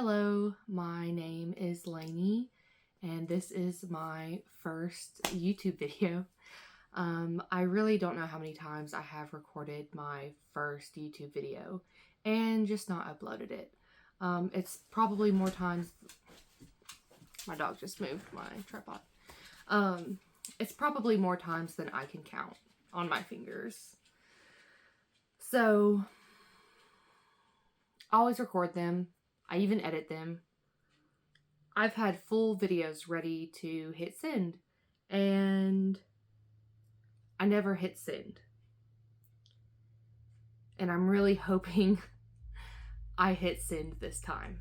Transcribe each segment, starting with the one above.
Hello, my name is Lainey, and this is my first YouTube video. I really don't know how many times I have recorded my first YouTube video and just not uploaded it. It's probably more times. My dog just moved my tripod. It's probably more times than I can count on my fingers. So, I always record them. I even edit them. I've had full videos ready to hit send, and I never hit send. And I'm really hoping I hit send this time.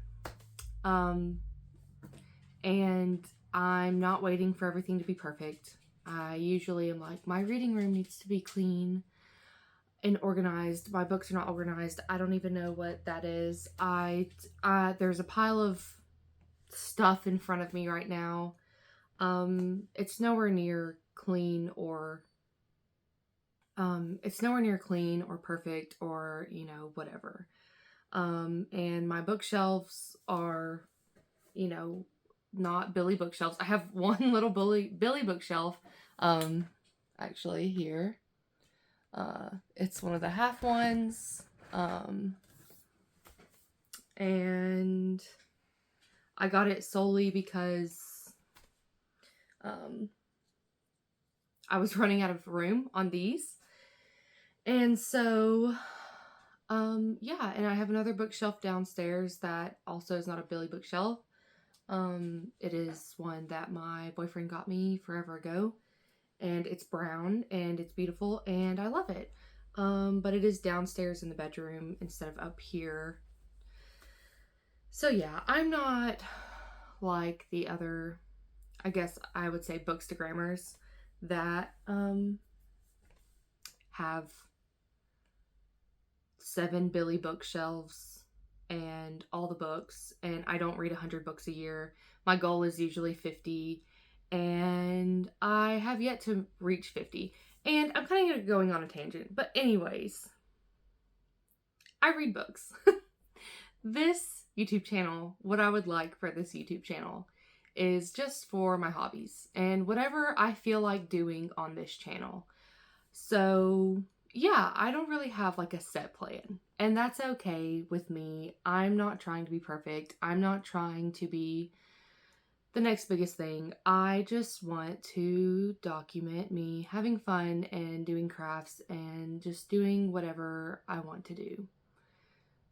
And I'm not waiting for everything to be perfect. I usually am like, my reading room needs to be clean and organized. My books are not organized. I don't even know what that is. There's a pile of stuff in front of me right now. It's nowhere near clean or perfect or, whatever. And my bookshelves are, not Billy bookshelves. I have one little Billy bookshelf, actually here. It's one of the half ones. And I got it solely because, I was running out of room on these. And so, yeah, and I have another bookshelf downstairs that also is not a Billy bookshelf. It is one that my boyfriend got me forever ago, and it's brown and it's beautiful and I love it. But it is downstairs in the bedroom instead of up here. So yeah, I'm not like the other, I guess I would say, bookstagrammers that have 7 Billy bookshelves and all the books, and I don't read 100 books a year. My goal is usually 50, and I have yet to reach 50. And I'm kind of going on a tangent, but anyways, I read books. This YouTube channel, what I would like for this YouTube channel is just for my hobbies and whatever I feel like doing on this channel. So yeah, I don't really have like a set plan, and that's okay with me. I'm not trying to be perfect. I'm not trying to be the next biggest thing. I just want to document me having fun and doing crafts and just doing whatever I want to do.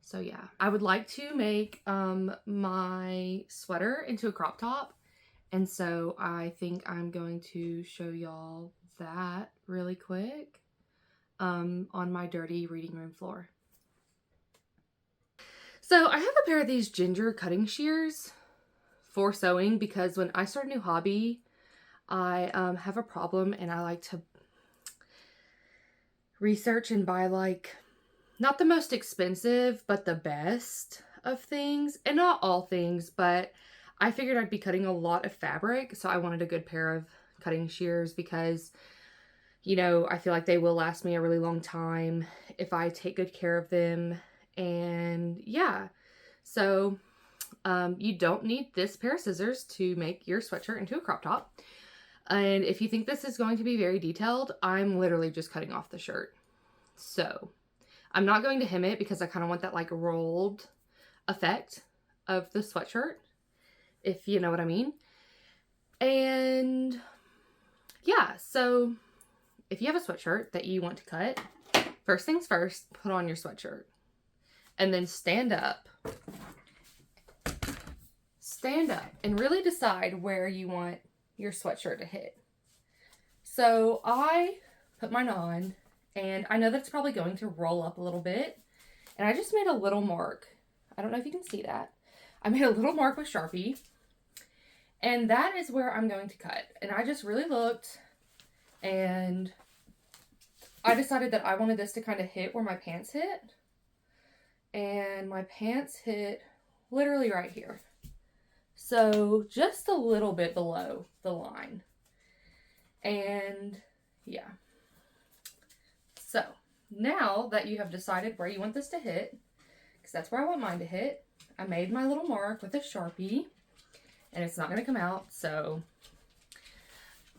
So yeah, I would like to make my sweater into a crop top. And so I think I'm going to show y'all that really quick on my dirty reading room floor. So I have a pair of these ginger cutting shears for sewing because when I start a new hobby, I have a problem and I like to research and buy like not the most expensive, but the best of things. And not all things, but I figured I'd be cutting a lot of fabric, so I wanted a good pair of cutting shears because, I feel like they will last me a really long time if I take good care of them. And yeah, so you don't need this pair of scissors to make your sweatshirt into a crop top. And if you think this is going to be very detailed, I'm literally just cutting off the shirt. So I'm not going to hem it because I kind of want that like rolled effect of the sweatshirt, if you know what I mean. And yeah, so if you have a sweatshirt that you want to cut, first things first, put on your sweatshirt and then stand up and really decide where you want your sweatshirt to hit. So I put mine on, and I know that's probably going to roll up a little bit, and I just made a little mark. I don't know if you can see that. I made a little mark with Sharpie, and that is where I'm going to cut. And I just really looked, and I decided that I wanted this to kind of hit where my pants hit, and my pants hit literally right here. So just a little bit below the line. And yeah. So now that you have decided where you want this to hit, because that's where I want mine to hit, I made my little mark with a Sharpie, and it's not going to come out, so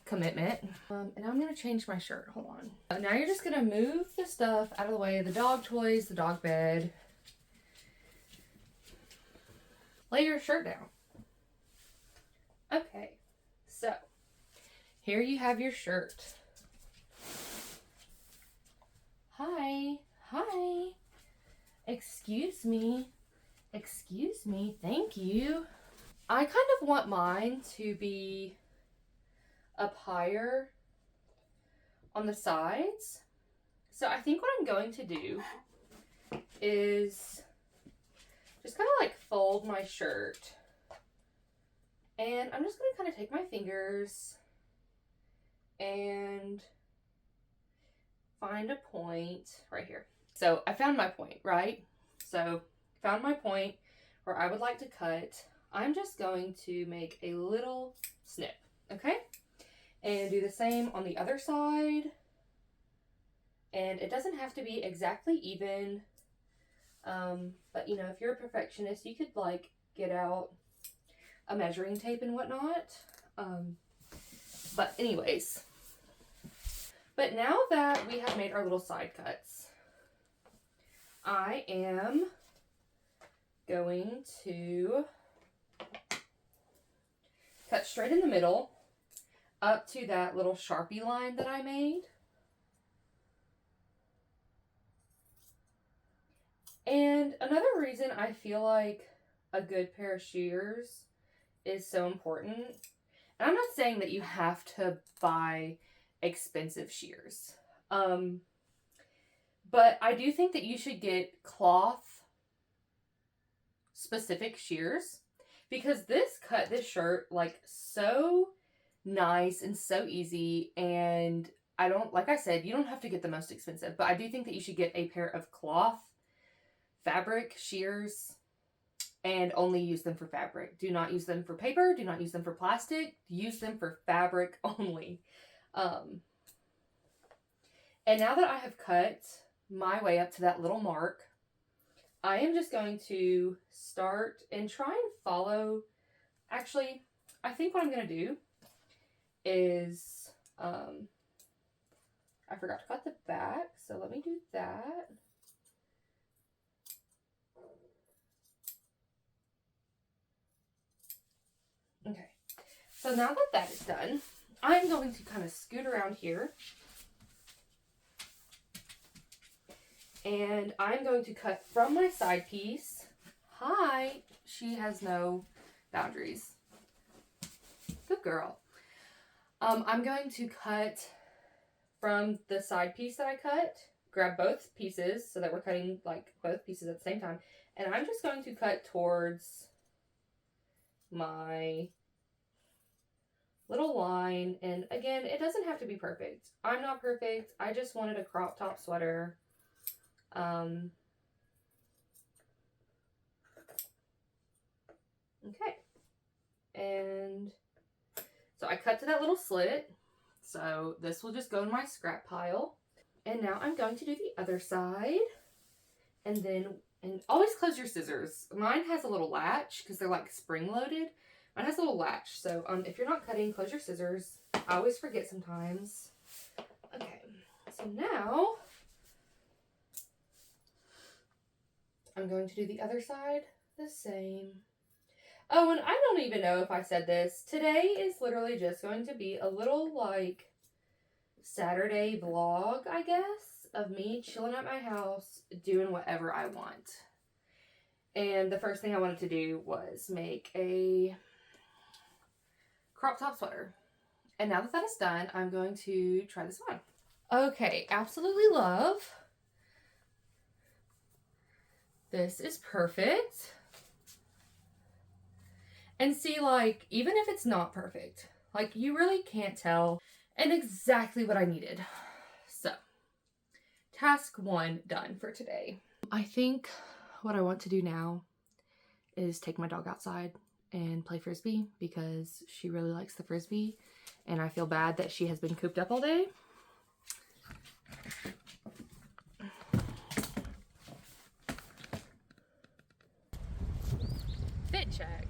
commitment. And I'm going to change my shirt. Hold on. Now you're just going to move the stuff out of the way, the dog toys, the dog bed. Lay your shirt down. Okay, so here you have your shirt. Hi, hi. Excuse me. Excuse me. Thank you. I kind of want mine to be up higher on the sides. So I think what I'm going to do is just kind of like fold my shirt. And I'm just going to kind of take my fingers and find a point right here. So I found my point, right? So found my point where I would like to cut. I'm just going to make a little snip, okay? And do the same on the other side. And it doesn't have to be exactly even. But you know, if you're a perfectionist, you could like get out a measuring tape and whatnot. But anyways. But now that we have made our little side cuts, I am going to cut straight in the middle up to that little Sharpie line that I made. And another reason I feel like a good pair of shears is so important, and I'm not saying that you have to buy expensive shears, but I do think that you should get cloth specific shears, because this cut this shirt like so nice and so easy. And I don't, like I said, you don't have to get the most expensive, but I do think that you should get a pair of cloth fabric shears and only use them for fabric. Do not use them for paper. Do not use them for plastic. Use them for fabric only. And now that I have cut my way up to that little mark, I am just going to start and try and follow. Actually, I think what I'm going to do is, I forgot to cut the back, so let me do that. Okay, so now that that is done, I'm going to kind of scoot around here. And I'm going to cut from my side piece. Hi, she has no boundaries. Good girl. I'm going to cut from the side piece that I cut, grab both pieces so that we're cutting like both pieces at the same time. And I'm just going to cut towards my little line. And again, it doesn't have to be perfect. I'm not perfect. I just wanted a crop top sweater. Okay. And so I cut to that little slit. So this will just go in my scrap pile. And now I'm going to do the other side. And then, and always close your scissors. Mine has a little latch because they're like spring loaded. Mine has a little latch. So if you're not cutting, close your scissors. I always forget sometimes. Okay. So now I'm going to do the other side the same. Oh, and I don't even know if I said this. Today is literally just going to be a little like Saturday vlog, I guess, of me chilling at my house doing whatever I want. And the first thing I wanted to do was make a crop top sweater. And now that that is done, I'm going to try this on. Okay, absolutely love. This is perfect. And see, like, even if it's not perfect, like, you really can't tell. And exactly what I needed. So, task 1 done for today. I think what I want to do now is take my dog outside and play Frisbee because she really likes the Frisbee. And I feel bad that she has been cooped up all day. head check.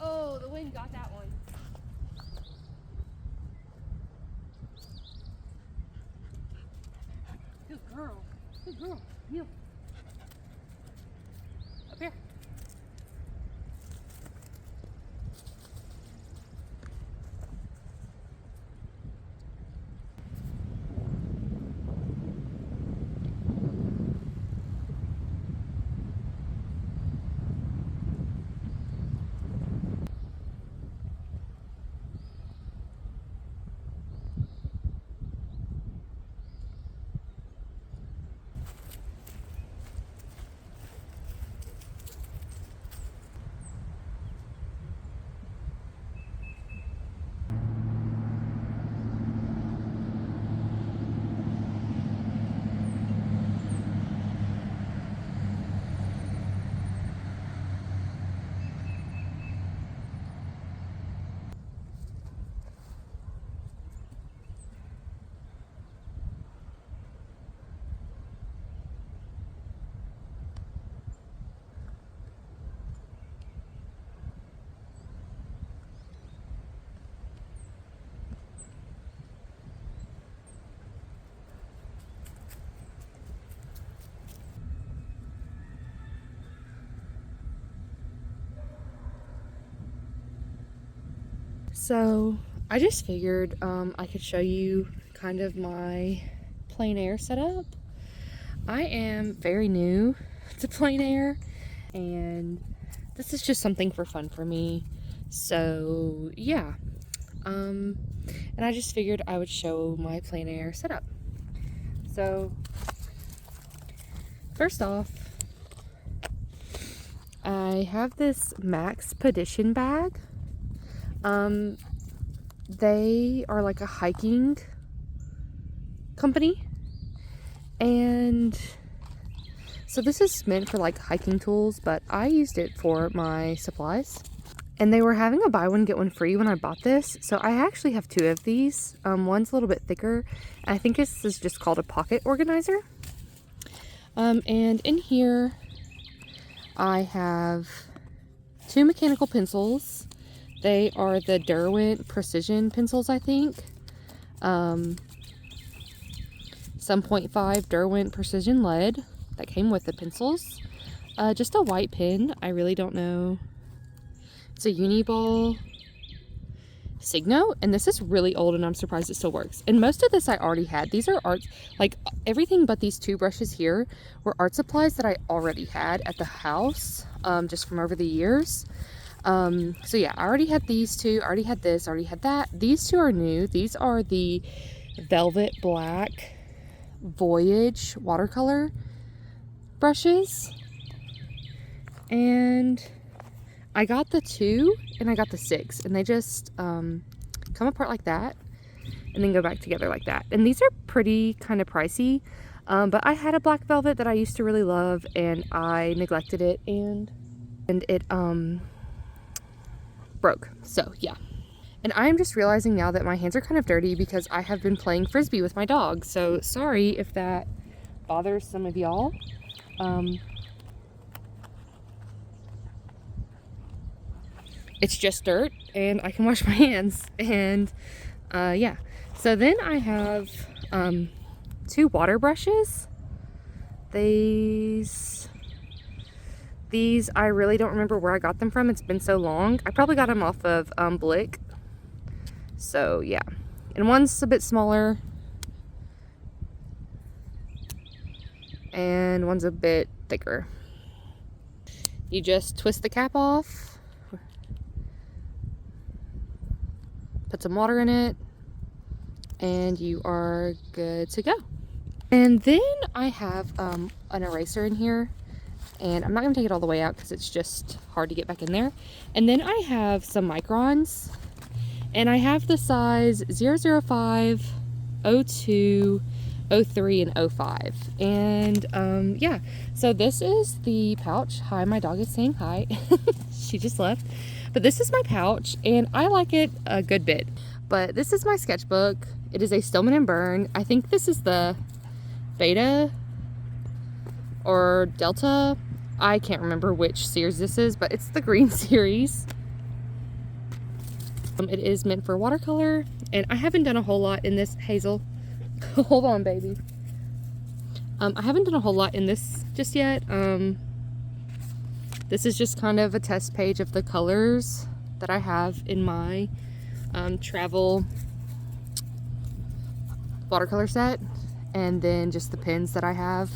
Oh, the wind got that one. Good girl. Good girl. Heel. Up here. So I just figured I could show you kind of my plein air setup. I am very new to plein air, and this is just something for fun for me. So yeah, and I just figured I would show my plein air setup. So first off, I have this Max Pedition bag. They are like a hiking company, and so this is meant for like hiking tools, but I used it for my supplies, and they were having a buy one get one free when I bought this. So I actually have two of these. One's a little bit thicker, and I think this is just called a pocket organizer. And in here I have two mechanical pencils. They are the Derwent Precision pencils, I think. Some 0.5 Derwent Precision lead that came with the pencils. Just a white pen. I really don't know. It's a Uniball Signo, and this is really old, and I'm surprised it still works. And most of this I already had. These are art, like everything but these two brushes here were art supplies that I already had at the house, just from over the years. So yeah, I already had these two, I already had this, I already had that. These two are new. These are the Velvet Black Voyage watercolor brushes. And I got the 2 and I got the 6, and they just come apart like that and then go back together like that. And these are pretty kind of pricey, but I had a black velvet that I used to really love, and I neglected it, and it broke. So yeah, and I'm just realizing now that my hands are kind of dirty because I have been playing frisbee with my dog. So sorry if that bothers some of y'all. It's just dirt, and I can wash my hands. And yeah, so then I have 2 water brushes. These I really don't remember where I got them from. It's been so long. I probably got them off of Blick. So yeah, and one's a bit smaller and one's a bit thicker. You just twist the cap off, put some water in it, and you are good to go. And then I have an eraser in here, and I'm not going to take it all the way out because it's just hard to get back in there. And then I have some microns, and I have the size 005, 02, 03, and 05. And yeah, so this is the pouch. Hi, my dog is saying hi. She just left. But this is my pouch, and I like it a good bit. But this is my sketchbook. It is a Stillman and Burn. I think this is the Beta or Delta. I can't remember which series this is, but it's the green series. It is meant for watercolor, and I haven't done a whole lot in this. Hazel, hold on, baby. I haven't done a whole lot in this just yet. This is just kind of a test page of the colors that I have in my travel watercolor set, and then just the pens that I have.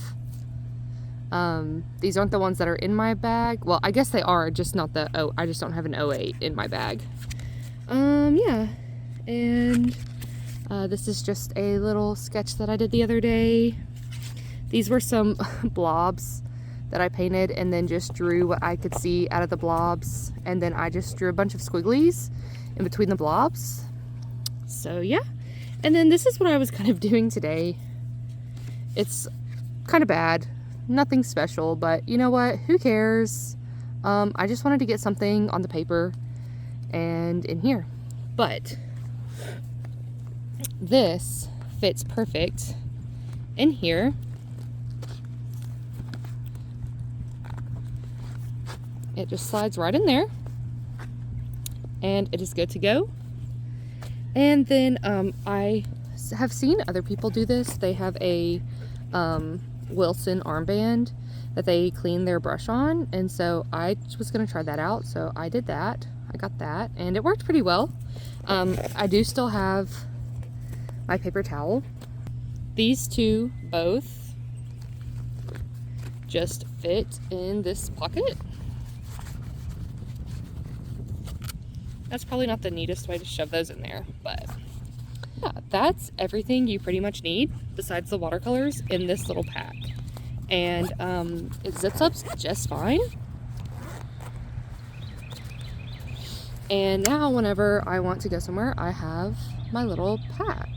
These aren't the ones that are in my bag. Well, I guess they are, just not the, oh, I just don't have an 08 in my bag. Yeah, and this is just a little sketch that I did the other day. These were some blobs that I painted and then just drew what I could see out of the blobs, and then I just drew a bunch of squigglies in between the blobs. So yeah, and then this is what I was kind of doing today. It's kind of bad, nothing special, but you know what, who cares? I just wanted to get something on the paper and in here, but this fits perfect in here. It just slides right in there and it is good to go. And then I have seen other people do this. They have a Wilson armband that they clean their brush on, and so I was gonna try that out, so I did that. I got that and it worked pretty well. I do still have my paper towel. These two both just fit in this pocket. That's probably not the neatest way to shove those in there, but yeah, that's everything you pretty much need besides the watercolors in this little pack. And it zips up just fine. And now whenever I want to go somewhere, I have my little pack.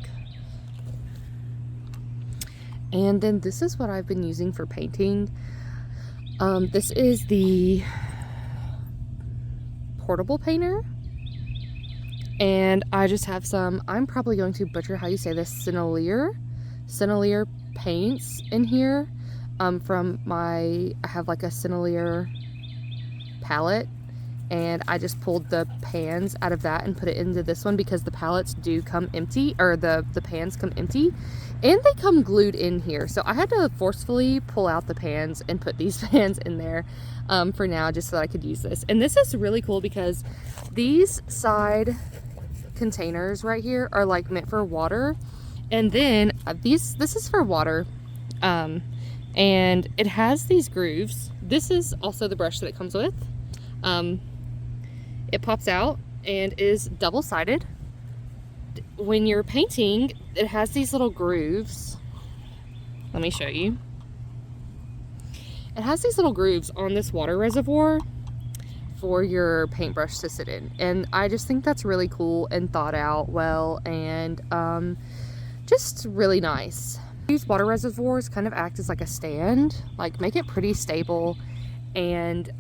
And then this is what I've been using for painting. This is the portable painter. And I just have some, I'm probably going to butcher how you say this, Sennelier paints in here. From my, I have like a Sennelier palette, and I just pulled the pans out of that and put it into this one because the palettes do come empty, or the pans come empty, and they come glued in here. So I had to forcefully pull out the pans and put these pans in there for now, just so that I could use this. And this is really cool because these side containers right here are like meant for water, and then this is for water, and it has these grooves. This is also the brush that it comes with. It pops out and is double-sided. When you're painting, it has these little grooves. Let me show you. It has these little grooves on this water reservoir for your paintbrush to sit in, and I just think that's really cool and thought out well, and just really nice. These water reservoirs kind of act as like a stand, like make it pretty stable, and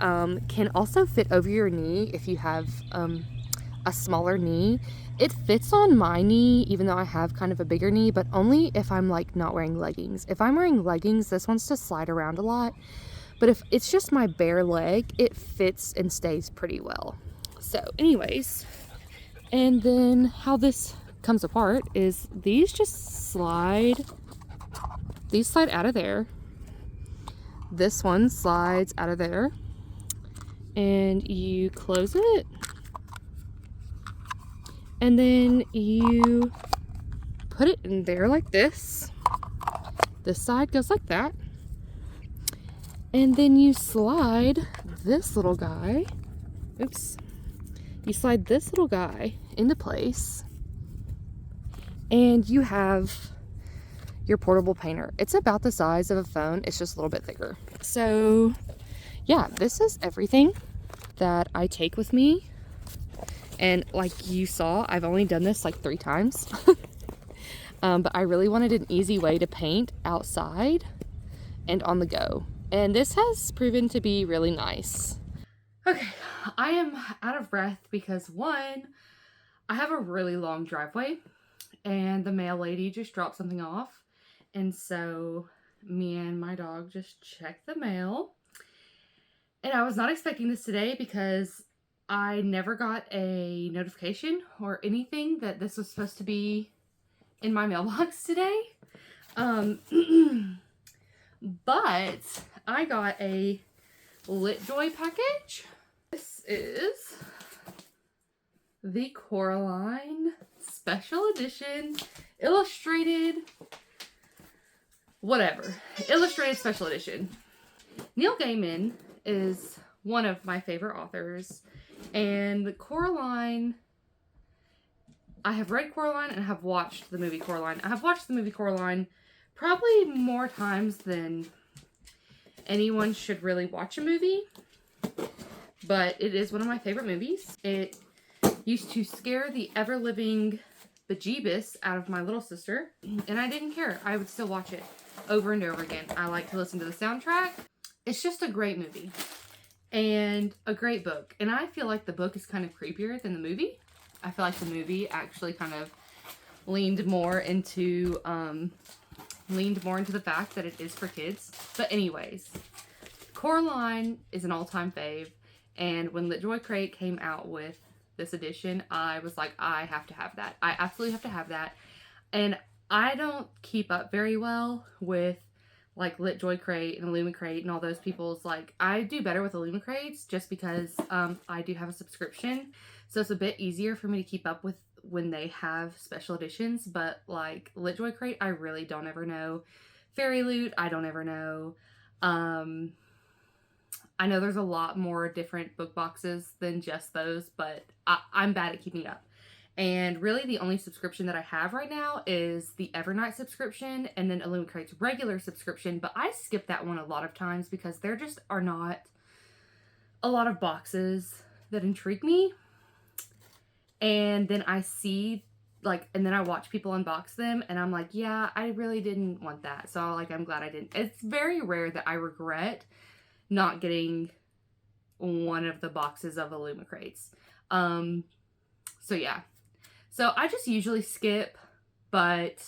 can also fit over your knee if you have a smaller knee. It fits on my knee even though I have kind of a bigger knee, but only if I'm like not wearing leggings. If I'm wearing leggings, this wants to slide around a lot. But if it's just my bare leg, it fits and stays pretty well. So anyways, and then how this comes apart is these just slide, these slide out of there. This one slides out of there, and you close it, and then you put it in there like this. This side goes like that. And then you slide this little guy, oops, you slide this little guy into place, and you have your portable painter. It's about the size of a phone, it's just a little bit thicker. So yeah, this is everything that I take with me. And like you saw, I've only done this like 3 times. But I really wanted an easy way to paint outside and on the go. And this has proven to be really nice. Okay, I am out of breath because one, I have a really long driveway, and the mail lady just dropped something off. And so me and my dog just checked the mail. And I was not expecting this today because I never got a notification or anything that this was supposed to be in my mailbox today. But I got a Litjoy package. This is the Coraline Special Edition Illustrated, whatever, Illustrated Special Edition. Neil Gaiman is one of my favorite authors, and Coraline, I have read Coraline and I have watched the movie Coraline. I have watched the movie Coraline probably more times than anyone should really watch a movie, but it is one of my favorite movies. It used to scare the ever-living bejeebus out of my little sister, and I didn't care. I would still watch it over and over again. I like to listen to the soundtrack. It's just a great movie and a great book, and I feel like the book is kind of creepier than the movie. I feel like the movie actually kind of leaned more into the fact that it is for kids. But anyways, Coraline is an all-time fave, and when Litjoy Crate came out with this edition, I was like, I have to have that. I absolutely have to have that. And I don't keep up very well with like Litjoy Crate and Illumi Crate and all those people's, like, I do better with Illumi Crates just because I do have a subscription, so it's a bit easier for me to keep up with when they have special editions. But like Litjoy Crate, I really don't ever know. Fairy Loot, I don't ever know. I know there's a lot more different book boxes than just those, but I'm bad at keeping up. And really the only subscription that I have right now is the Evernight subscription and then Illumi Crate's regular subscription, but I skip that one a lot of times because there just are not a lot of boxes that intrigue me. And then I see, like, and then I watch people unbox them and I'm like, yeah, I really didn't want that. So like, I'm glad I didn't. It's very rare that I regret not getting one of the boxes of Illumi Crates. So yeah. So I just usually skip, but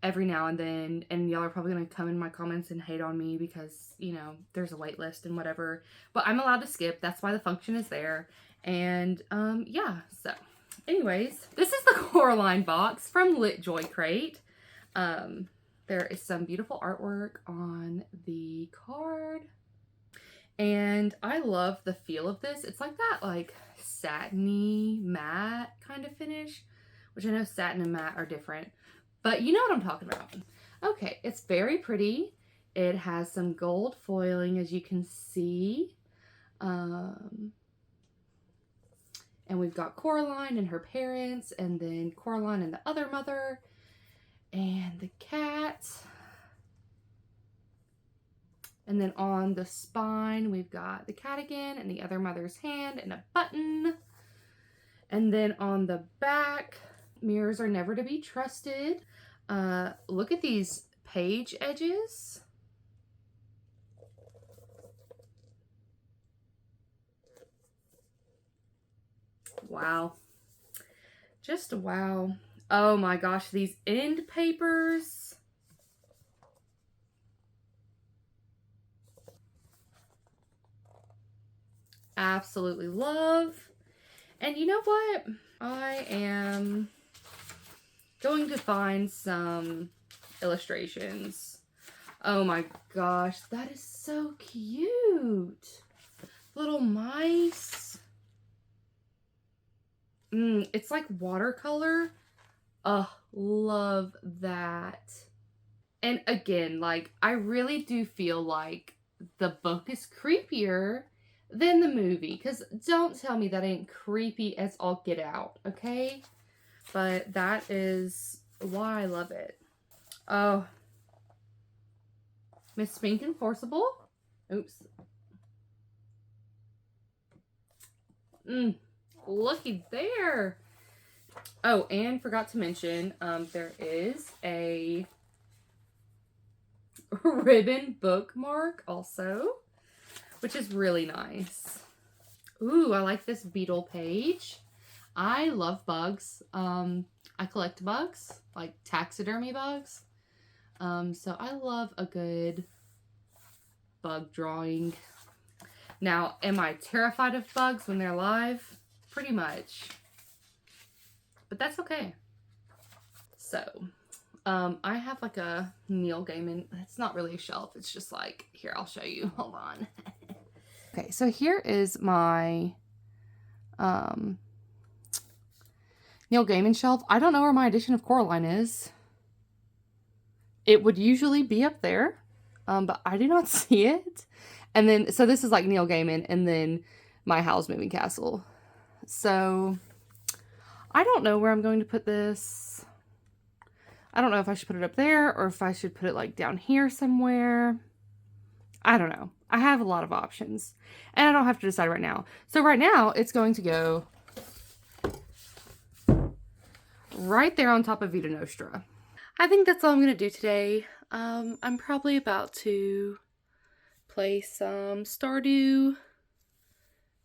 every now and then, and y'all are probably going to come in my comments and hate on me because, you know, there's a wait list and whatever, but I'm allowed to skip. That's why the function is there. And, yeah, so anyways, this is the Coraline box from Litjoy Crate. There is some beautiful artwork on the card. And I love the feel of this. It's like that, like, satiny matte kind of finish, which I know satin and matte are different, but you know what I'm talking about. Okay, it's very pretty. It has some gold foiling, as you can see. And we've got Coraline and her parents, and then Coraline and the other mother, and the cat. And then on the spine, we've got the cat again and the other mother's hand and a button. And then on the back, mirrors are never to be trusted. Look at these page edges. Wow. Just wow. Oh my gosh, these end papers. Absolutely love. And you know what? I am going to find some illustrations. Oh my gosh, that is so cute. Little mice. It's like watercolor. Oh, love that. And again, like, I really do feel like the book is creepier than the movie, because don't tell me that ain't creepy as all get out, okay? But that is why I love it. Oh, Miss Spink and Forcible. Oops. Looky there. Oh, and forgot to mention, there is a ribbon bookmark also, which is really nice. Ooh, I like this beetle page. I love bugs. I collect bugs, like taxidermy bugs. So I love a good bug drawing. Now, am I terrified of bugs when they're live? Pretty much. But that's okay. So, I have like a Neil Gaiman. It's not really a shelf. It's just like, here, I'll show you. Hold on. Okay, so here is my Neil Gaiman shelf. I don't know where my edition of Coraline is. It would usually be up there, but I do not see it. And then, so this is like Neil Gaiman, and then my Howl's Moving Castle. So, I don't know where I'm going to put this. I don't know if I should put it up there, or if I should put it like down here somewhere. I don't know. I have a lot of options, and I don't have to decide right now. So right now, it's going to go right there on top of Vita Nostra. I think that's all I'm going to do today. I'm probably about to play some Stardew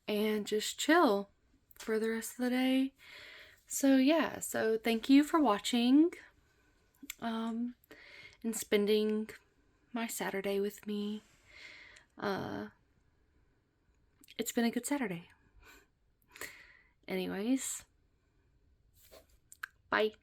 and just chill for the rest of the day. So yeah, so thank you for watching and spending my Saturday with me. It's been a good Saturday. Anyways, bye.